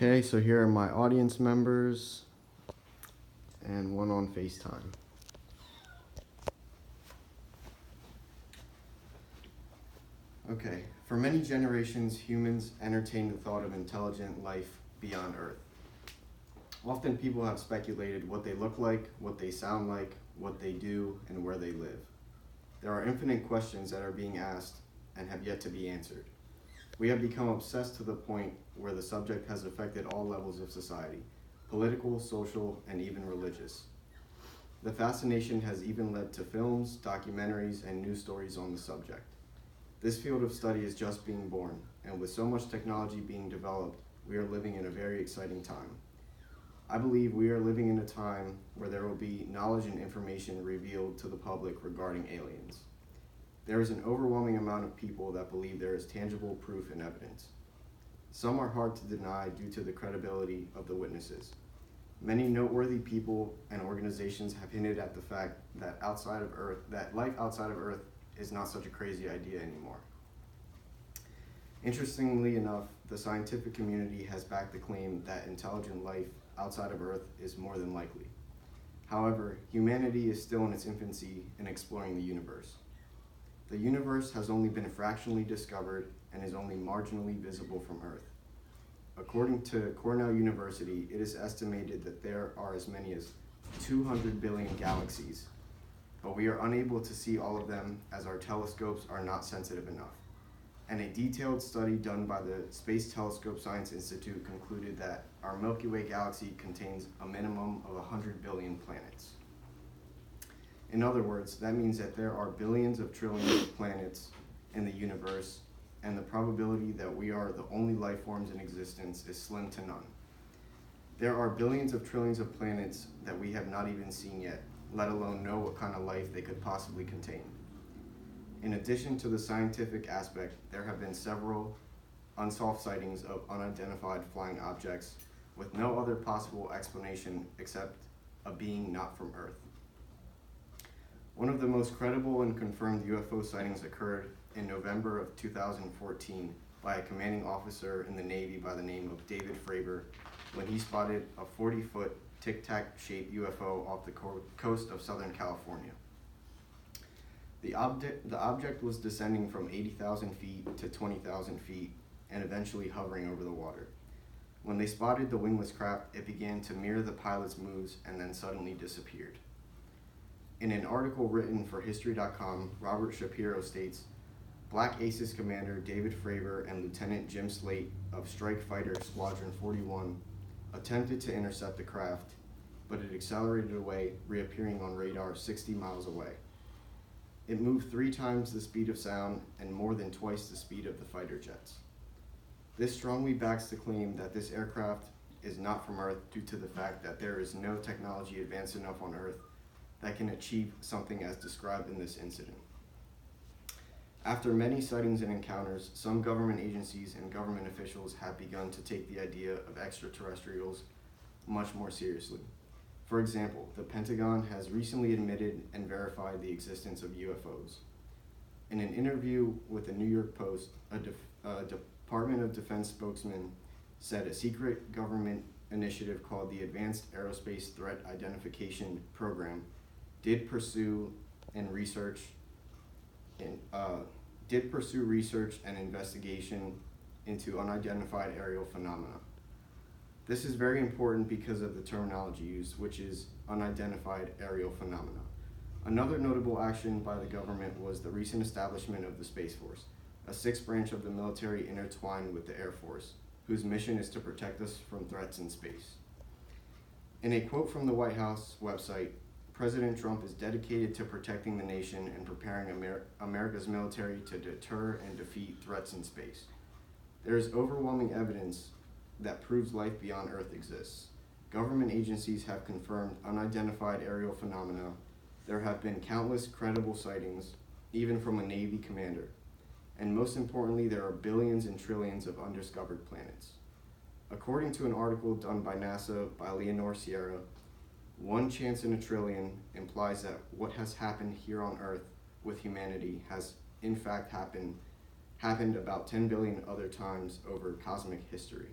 Okay, so here are my audience members and one on FaceTime. Okay, for many generations, humans entertained the thought of intelligent life beyond Earth. Often people have speculated what they look like, what they sound like, what they do, and where they live. There are infinite questions that are being asked and have yet to be answered. We have become obsessed to the point where the subject has affected all levels of society, political, social, and even religious. The fascination has even led to films, documentaries, and news stories on the subject. This field of study is just being born, and with so much technology being developed, we are living in a very exciting time. I believe we are living in a time where there will be knowledge and information revealed to the public regarding aliens. There is an overwhelming amount of people that believe there is tangible proof and evidence. Some are hard to deny due to the credibility of the witnesses. Many noteworthy people and organizations have hinted at the fact that life outside of Earth is not such a crazy idea anymore. Interestingly enough, the scientific community has backed the claim that intelligent life outside of Earth is more than likely. However, humanity is still in its infancy in exploring the universe. The universe has only been fractionally discovered and is only marginally visible from Earth. According to Cornell University, it is estimated that there are as many as 200 billion galaxies, but we are unable to see all of them as our telescopes are not sensitive enough. And a detailed study done by the Space Telescope Science Institute concluded that our Milky Way galaxy contains a minimum of 100 billion planets. In other words, that means that there are billions of trillions of planets in the universe, and the probability that we are the only life forms in existence is slim to none. There are billions of trillions of planets that we have not even seen yet, let alone know what kind of life they could possibly contain. In addition to the scientific aspect, there have been several unsolved sightings of unidentified flying objects with no other possible explanation except a being not from Earth. One of the most credible and confirmed UFO sightings occurred in November of 2014 by a commanding officer in the Navy by the name of David Fravor when he spotted a 40-foot tic-tac shaped UFO off the coast of Southern California. The object was descending from 80,000 feet to 20,000 feet and eventually hovering over the water. When they spotted the wingless craft, it began to mirror the pilot's moves and then suddenly disappeared. In an article written for History.com, Robert Shapiro states, Black Aces Commander David Fravor and Lieutenant Jim Slate of Strike Fighter Squadron 41 attempted to intercept the craft, but it accelerated away, reappearing on radar 60 miles away. It moved 3 times the speed of sound and more than twice the speed of the fighter jets. This strongly backs the claim that this aircraft is not from Earth due to the fact that there is no technology advanced enough on Earth that can achieve something as described in this incident. After many sightings and encounters, some government agencies and government officials have begun to take the idea of extraterrestrials much more seriously. For example, the Pentagon has recently admitted and verified the existence of UFOs. In an interview with the New York Post, a Department of Defense spokesman said a secret government initiative called the Advanced Aerospace Threat Identification Program did pursue research and investigation into unidentified aerial phenomena. This is very important because of the terminology used, which is unidentified aerial phenomena. Another notable action by the government was the recent establishment of the Space Force, a 6th branch of the military intertwined with the Air Force, whose mission is to protect us from threats in space. In a quote from the White House website, President Trump is dedicated to protecting the nation and preparing America's military to deter and defeat threats in space. There is overwhelming evidence that proves life beyond Earth exists. Government agencies have confirmed unidentified aerial phenomena. There have been countless credible sightings, even from a Navy commander. And most importantly, there are billions and trillions of undiscovered planets. According to an article done by NASA by Leonore Sierra, 1 chance in a trillion implies that what has happened here on Earth with humanity has in fact happened about 10 billion other times over cosmic history.